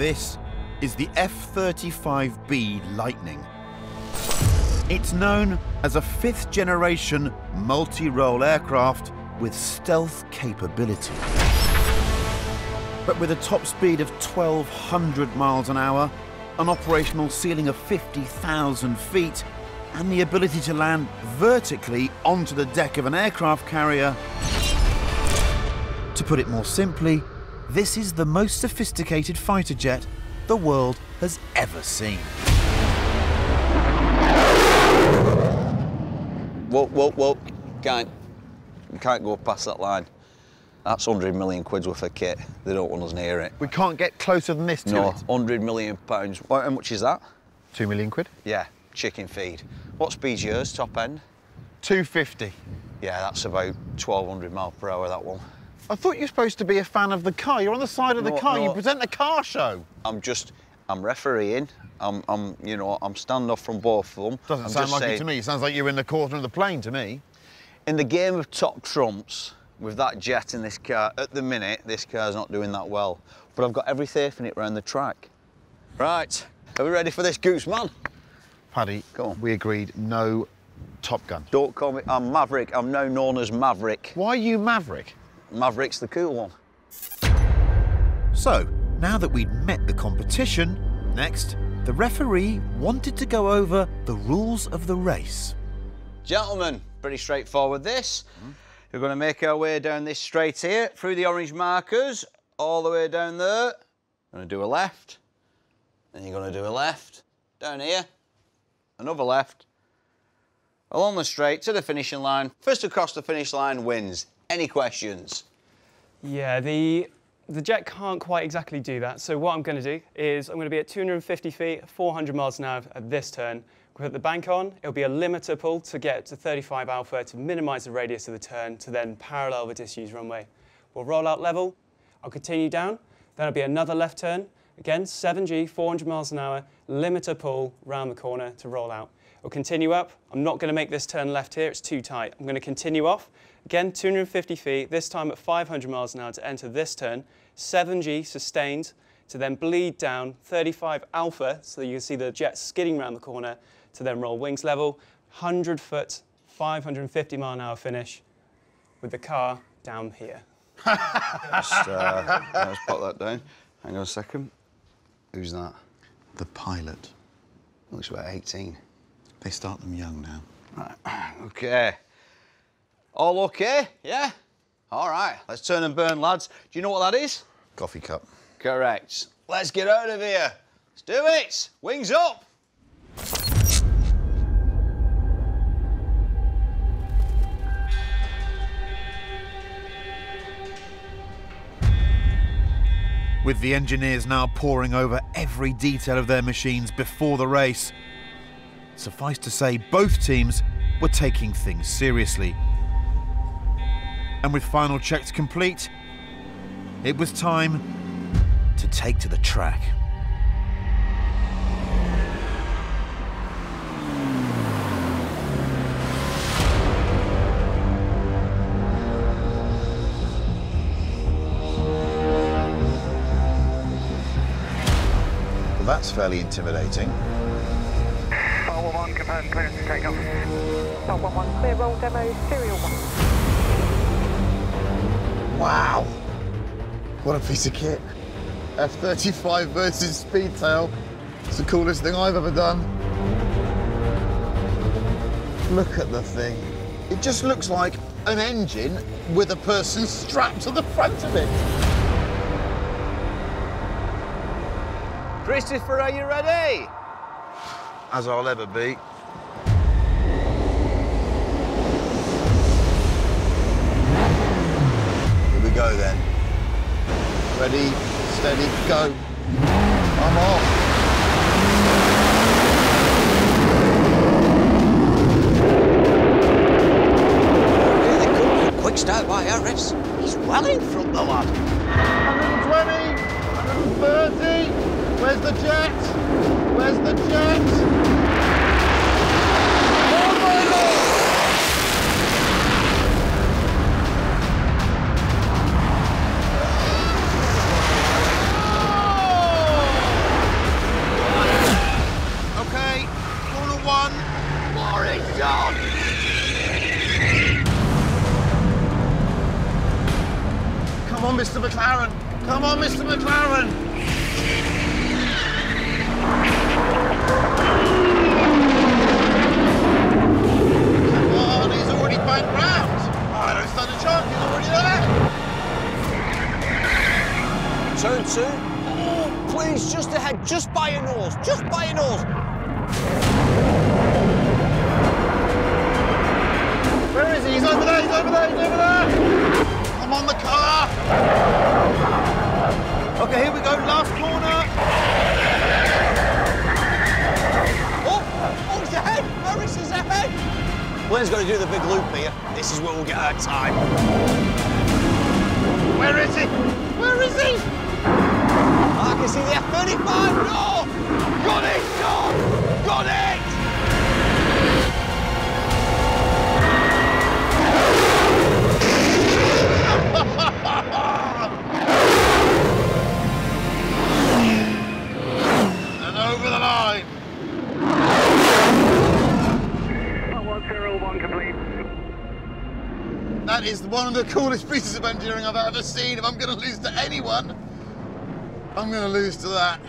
This is the F35B Lightning. It's known as a fifth-generation multi-role aircraft with stealth capability. But with a top speed of 1,200 miles an hour, an operational ceiling of 50,000 feet, and the ability to land vertically onto the deck of an aircraft carrier, to put it more simply, this is the most sophisticated fighter jet the world has ever seen. Whoa. You can't go past that line. That's 100 million quid's worth of kit. They don't want us near it. We can't get closer than this to it? No, 100 million pounds. How much is that? 2 million quid? Yeah, chicken feed. What speed's yours, top end? 250. Yeah, that's about 1,200 miles per hour, that one. I thought you were supposed to be a fan of the car. You're on the side of the car. No. You present the car show. I'm refereeing. I'm standing off from both of them. Doesn't sound like it to me. It sounds like you're in the corner of the plane to me. In the game of top trumps, with that jet in this car, at the minute, this car's not doing that well. But I've got every faith in it round the track. Right, are we ready for this goose, man? Paddy, come on. We agreed no Top Gun. Don't call me, I'm Maverick. I'm now known as Maverick. Why are you Maverick? Maverick's the cool one. So, now that we'd met the competition, next, the referee wanted to go over the rules of the race. Gentlemen, pretty straightforward this. We're going to make our way down this straight here, through the orange markers, all the way down there. Going to do a left, then you're going to do a left, down here, another left, along the straight to the finishing line. First across the finish line wins. Any questions? Yeah, the jet can't quite exactly do that. So what I'm going to do is I'm going to be at 250 feet, 400 miles an hour at this turn. We'll put the bank on. It'll be a limiter pull to get to 35 alpha to minimise the radius of the turn to then parallel the disused runway. We'll roll out level. I'll continue down. Then it'll be another left turn. Again, 7G, 400 miles an hour, limiter pull round the corner to roll out. We'll continue up. I'm not going to make this turn left here. It's too tight. I'm going to continue off. Again, 250 feet, this time at 500 miles an hour to enter this turn. 7G sustained to then bleed down 35 alpha, so you can see the jet skidding around the corner to then roll wings level. 100 foot, 550 mile an hour finish with the car down here. Let's put that down. Hang on a second. Who's that? The pilot. Looks about 18. They start them young now. Right. OK. All OK? Yeah? All right. Let's turn and burn, lads. Do you know what that is? Coffee cup. Correct. Let's get out of here. Let's do it. Wings up. With the engineers now poring over every detail of their machines before the race, suffice to say both teams were taking things seriously. And with final checks complete, it was time to take to the track. Well, that's fairly intimidating. 411, confirmed clearance to take off. 411, clear roll demo, serial 1. Wow! What a piece of kit. F35 versus Speedtail. It's the coolest thing I've ever done. Look at the thing. It just looks like an engine with a person strapped to the front of it. Christopher, are you ready? As I'll ever be. Here we go then. Ready, steady, go. I'm off. Really cool. Quick start by Harris. He's well in front, the lad. 120, 130. Where's the jet? Where's the jet? Oh my Lord! What he's done! Come on, Mr. McLaren! Come on, Mr. McLaren! Come on, he's already banked round! I don't stand a chance, he's already there! Turn 2. Oh, please, just ahead, just by your nose, just by your nose. Where is he? He's over there, he's over there, he's over there! I'm on the car! Okay, here we go, last corner. Oh, he's ahead! Harris is ahead! Blaine's got to do the big loop here. This is where we'll get our time. Where is he? Where is he? I can see the F35, no! Got it, no! Got it! And over the line. 101 complete. That is one of the coolest pieces of engineering I've ever seen. If I'm going to lose to anyone, I'm going to lose to that.